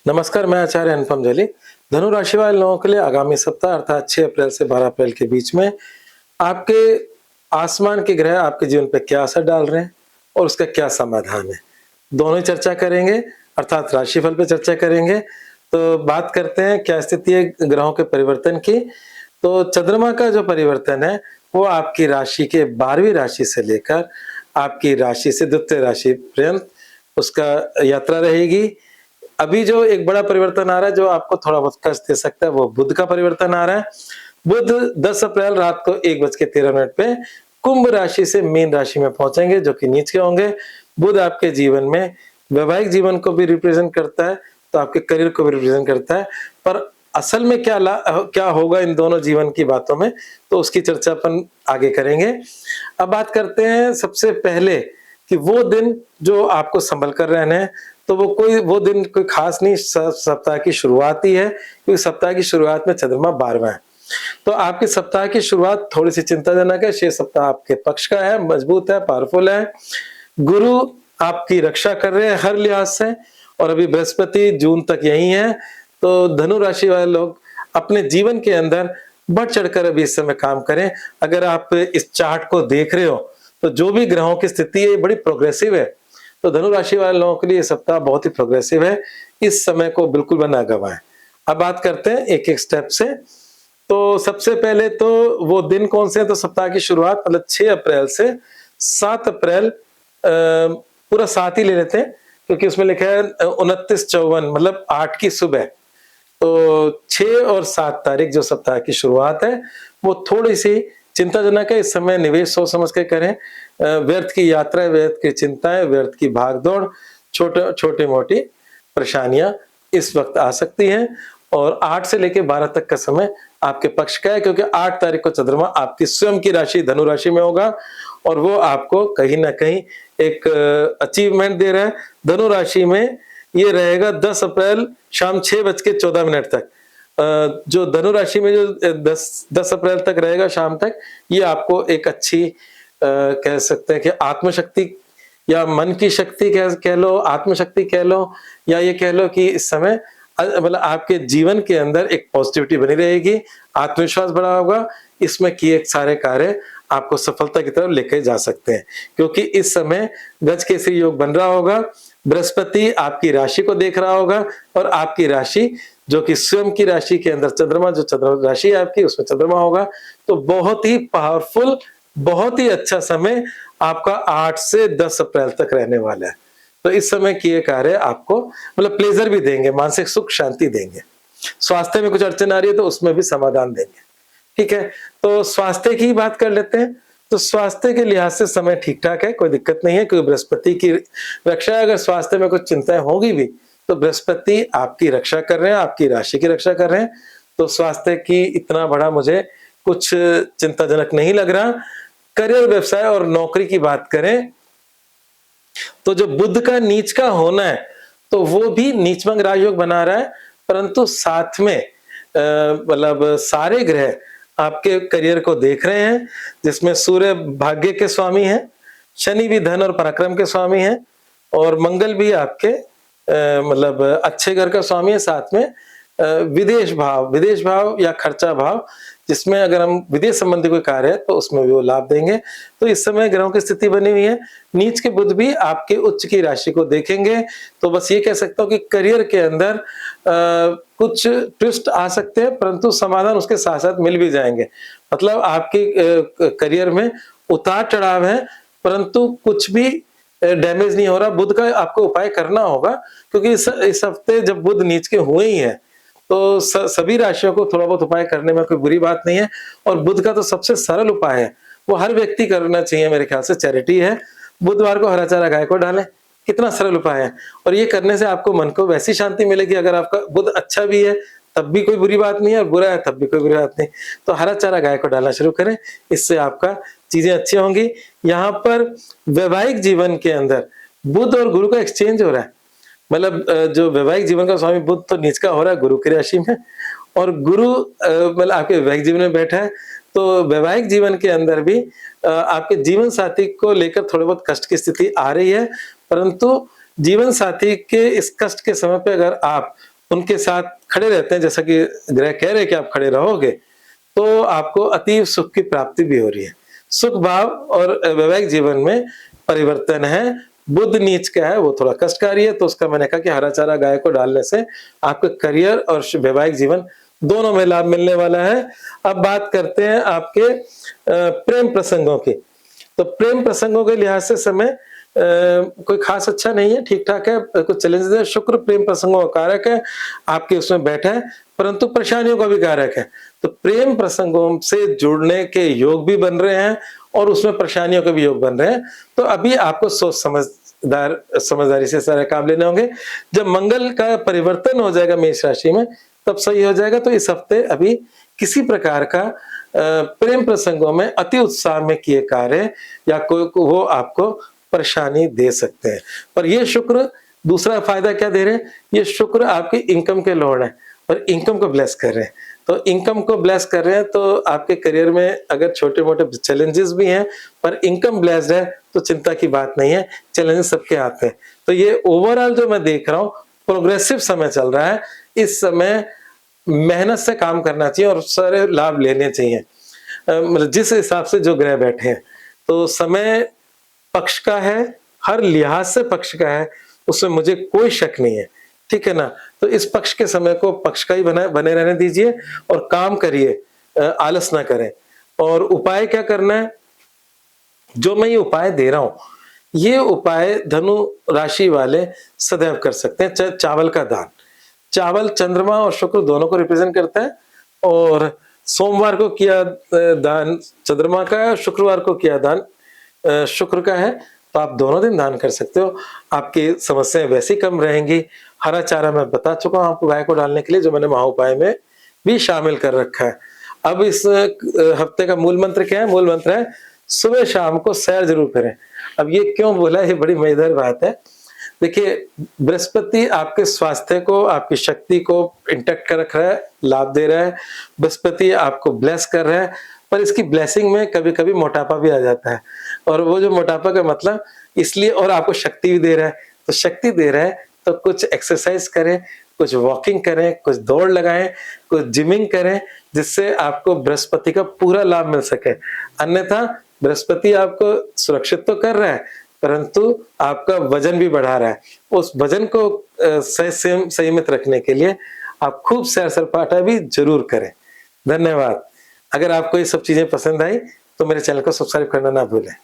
नमस्कार, मैं आचार्य अनुपम जली। धनु राशि वाले लोगों के लिए आगामी सप्ताह अर्थात 6 अप्रैल से 12 अप्रैल के बीच में आपके आसमान के ग्रह आपके जीवन पे क्या असर डाल रहे हैं और उसका क्या समाधान है, दोनों ही चर्चा करेंगे अर्थात राशिफल पे चर्चा करेंगे। तो बात करते हैं क्या स्थिति है ग्रहों के परिवर्तन की। तो चंद्रमा का जो परिवर्तन है वो आपकी राशि के 12वीं राशि से लेकर आपकी राशि से द्वितीय राशि पर्यंत उसका यात्रा रहेगी। अभी जो एक बड़ा परिवर्तन आ रहा है जो आपको थोड़ा बहुत कष्ट दे सकता है वो बुध का परिवर्तन आ रहा है। बुध 10 अप्रैल रात को 1:13 पे कुंभ राशि से मीन राशि में पहुंचेंगे जो कि नीच के होंगे। बुध आपके जीवन में वैवाहिक जीवन को भी रिप्रेजेंट करता है, तो आपके करियर को भी रिप्रेजेंट करता है। पर असल में क्या होगा इन दोनों जीवन की बातों में, तो उसकी चर्चा अपन आगे करेंगे। अब बात करते हैं सबसे पहले कि वो दिन जो आपको संभल कर रहने हैं। तो वो दिन कोई खास नहीं, सप्ताह की शुरुआत ही है, क्योंकि सप्ताह की शुरुआत में चंद्रमा 12वां है। तो आपके सप्ताह की शुरुआत थोड़ी सी चिंताजनक है। शेष सप्ताह आपके पक्ष का है, मजबूत है, पावरफुल है। गुरु आपकी रक्षा कर रहे हैं हर लिहाज से, और अभी बृहस्पति जून तक यही है। तो धनु राशि वाले लोग अपने जीवन के अंदर बढ़ चढ़कर अभी इस समय काम करें। अगर आप इस चार्ट को देख रहे हो तो जो भी ग्रहों की स्थिति है बड़ी प्रोग्रेसिव है। तो धनु राशि वाले लोगों के लिए सप्ताह बहुत ही प्रोग्रेसिव है, इस समय को बिल्कुल बना गवाएं। अब बात करते हैं एक एक स्टेप से। तो सबसे पहले तो वो दिन कौन से हैं, तो सप्ताह की शुरुआत मतलब 6 अप्रैल से 7 अप्रैल, पूरा 7 ही ले लेते हैं क्योंकि उसमें लिखा है 29-54 मतलब 8 की सुबह। तो 6 और 7 तारीख जो सप्ताह की शुरुआत है वो थोड़ी सी चिंताजनक है। इस समय निवेश सोच समझ के करें। व्यर्थ की यात्राएं, व्यर्थ की चिंताएं, व्यर्थ की भागदौड़, छोटे मोटी परेशानियां इस वक्त आ सकती हैं। और 8 से लेकर 12 तक का समय आपके पक्ष का है, क्योंकि 8 तारीख को चंद्रमा आपकी स्वयं की राशि धनु राशि में होगा और वो आपको कहीं ना कहीं एक अचीवमेंट दे रहा है। धनु राशि में ये रहेगा 10 अप्रैल शाम 6:14 तक। जो धनु राशि में जो 10 अप्रैल तक रहेगा शाम तक, ये आपको एक अच्छी कह सकते हैं कि आत्मशक्ति या मन की शक्ति कह लो, आत्मशक्ति कह लो, या ये कह लो कि इस समय मतलब आपके जीवन के अंदर एक पॉजिटिविटी बनी रहेगी, आत्मविश्वास बढ़ा होगा। इसमें किए सारे कार्य आपको सफलता की तरफ लेकर जा सकते हैं, क्योंकि इस समय गज केसरी योग बन रहा होगा। बृहस्पति आपकी राशि को देख रहा होगा और आपकी राशि जो कि स्वयं की राशि के अंदर चंद्रमा, जो चंद्रमा राशि है आपकी उसमें चंद्रमा होगा। तो बहुत ही पावरफुल, बहुत ही अच्छा समय आपका 8 से 10 अप्रैल तक रहने वाला है। तो इस समय किए कार्य आपको मतलब प्लेजर भी देंगे, मानसिक सुख शांति देंगे। स्वास्थ्य में कुछ अड़चन आ रही है तो उसमें भी समाधान देंगे। ठीक है, तो स्वास्थ्य की बात कर लेते हैं। तो स्वास्थ्य के लिहाज से समय ठीक ठाक है, कोई दिक्कत नहीं है, क्योंकि बृहस्पति की रक्षा है। अगर स्वास्थ्य में कुछ चिंताएं होगी भी तो बृहस्पति आपकी रक्षा कर रहे हैं, आपकी राशि की रक्षा कर रहे हैं। तो स्वास्थ्य की इतना बड़ा मुझे कुछ चिंताजनक नहीं लग रहा। करियर, व्यवसाय और नौकरी की बात करें तो जो बुध का नीच का होना है तो वो भी नीचभंग राजयोग बना रहा है, परंतु साथ में मतलब सारे ग्रह आपके करियर को देख रहे हैं, जिसमें सूर्य भाग्य के स्वामी हैं, शनि भी धन और पराक्रम के स्वामी हैं, और मंगल भी आपके मतलब अच्छे घर का स्वामी है। साथ में विदेश भाव या खर्चा भाव, जिसमें अगर हम विदेश संबंधी कोई कार्य है तो उसमें भी वो लाभ देंगे। तो इस समय ग्रहों की स्थिति बनी हुई है। नीच के बुध भी आपके उच्च की राशि को देखेंगे। तो बस ये कह सकता हूँ कि करियर के अंदर कुछ ट्विस्ट आ सकते हैं, परंतु समाधान उसके साथ साथ मिल भी जाएंगे। मतलब आपके करियर में उतार चढ़ाव है, परंतु कुछ भी डैमेज नहीं हो रहा। बुध का आपको उपाय करना होगा, क्योंकि इस हफ्ते जब बुध नीच के हुए ही है तो सभी राशियों को थोड़ा बहुत उपाय करने में कोई बुरी बात नहीं है। और बुध का तो सबसे सरल उपाय है, वो हर व्यक्ति करना चाहिए मेरे ख्याल से, चैरिटी है। बुधवार को हरा चारा गाय को डालें, कितना सरल उपाय है। और ये करने से आपको मन को वैसी शांति मिलेगी। अगर आपका बुध अच्छा भी है तब भी कोई बुरी बात नहीं है, और बुरा है तब भी कोई बुरी बात नहीं। तो हरा चारा गाय को डालना शुरू करें, इससे आपका चीजें अच्छी होंगी। यहाँ पर वैवाहिक जीवन के अंदर बुध और गुरु का एक्सचेंज हो रहा है। मतलब जो वैवाहिक जीवन का स्वामी बुध तो नीच का हो रहा है गुरु की राशि में, और गुरु मतलब आपके वैवाहिक जीवन में बैठा है। तो वैवाहिक जीवन के अंदर भी आपके जीवन साथी को लेकर थोड़ी बहुत कष्ट की स्थिति आ रही है, परंतु जीवन साथी के इस कष्ट के समय पे अगर आप उनके साथ खड़े रहते हैं, जैसा कि ग्रह कह रहे हैं कि आप खड़े रहोगे, तो आपको अतीव सुख की प्राप्ति भी हो रही है। सुख भाव और वैवाहिक जीवन में परिवर्तन है। बुध नीच का है, वो थोड़ा कष्टकारी है, तो उसका मैंने कहा कि हरा चारा गाय को डालने से आपके करियर और वैवाहिक जीवन दोनों में लाभ मिलने वाला है। अब बात करते हैं आपके प्रेम प्रसंगों की। तो प्रेम प्रसंगों के लिहाज से समय कोई खास अच्छा नहीं है, ठीक ठाक है, कुछ चैलेंजेस है। शुक्र प्रेम प्रसंगों का कारक है, आपके उसमें बैठा है, परंतु परेशानियों का भी कारक है। तो प्रेम प्रसंगों से जुड़ने के योग भी बन रहे हैं और उसमें परेशानियों के भी योग बन रहे हैं। तो अभी आपको सोच समझदारी से सारे काम लेने होंगे। जब मंगल का परिवर्तन हो जाएगा मेष राशि में, तब सही हो जाएगा। तो इस हफ्ते अभी किसी प्रकार का प्रेम प्रसंगों में अति उत्साह में किए कार्य या कोई वो आपको परेशानी दे सकते हैं। पर ये शुक्र दूसरा फायदा क्या दे रहे हैं, ये शुक्र आपकी इनकम के लॉर्ड है और इनकम को ब्लेस कर रहे हैं। तो इनकम को ब्लेस कर रहे हैं, तो आपके करियर में अगर छोटे मोटे चैलेंजेस भी हैं, पर इनकम ब्लेस्ड है तो चिंता की बात नहीं है, चैलेंजेस सबके आते हैं। तो ये ओवरऑल जो मैं देख रहा हूँ, प्रोग्रेसिव समय चल रहा है। इस समय मेहनत से काम करना चाहिए और सारे लाभ लेने चाहिए, मतलब जिस हिसाब से जो ग्रह बैठे हैं। तो समय पक्ष का है, हर लिहाज से पक्ष का है, उसमें मुझे कोई शक नहीं है, ठीक है ना। तो इस पक्ष के समय को पक्ष का ही बने रहने दीजिए और काम करिए, आलस ना करें। और उपाय क्या करना है, जो मैं ये उपाय दे रहा हूं, ये उपाय धनु राशि वाले सदैव कर सकते हैं। चावल का दान, चावल चंद्रमा और शुक्र दोनों को रिप्रेजेंट करता है, और सोमवार को किया दान चंद्रमा का है, शुक्रवार को किया दान शुक्र का है। तो आप दोनों दिन दान कर सकते हो, आपकी समस्याएं वैसे ही कम रहेंगी। हरा चारा मैं बता चुका हूं आपको गाय को डालने के लिए, जो मैंने महाउपाय में भी शामिल कर रखा है। अब इस हफ्ते का मूल मंत्र क्या है, मूल मंत्र है सुबह शाम को सैर जरूर करें। अब ये क्यों बोला, ये बड़ी मजेदार बात है। देखिए, बृहस्पति आपके स्वास्थ्य को, आपकी शक्ति को इंटैक्ट कर रख रहा है, लाभ दे रहा है। बृहस्पति आपको ब्लेस कर रहा है, पर इसकी ब्लेसिंग में कभी कभी मोटापा भी आ जाता है। और वो जो मोटापा का मतलब इसलिए, और आपको शक्ति भी दे रहा है, तो शक्ति दे रहा है तो कुछ एक्सरसाइज करें, कुछ वॉकिंग करें, कुछ दौड़ लगाएं, कुछ जिमिंग करें, जिससे आपको बृहस्पति का पूरा लाभ मिल सके। अन्यथा बृहस्पति आपको सुरक्षित तो कर रहा है, परंतु आपका वजन भी बढ़ा रहा है। उस वजन को संयमित रखने के लिए आप खूब सैर सपाटा भी जरूर करें। धन्यवाद। अगर आपको ये सब चीजें पसंद आई तो मेरे चैनल को सब्सक्राइब करना ना भूलें।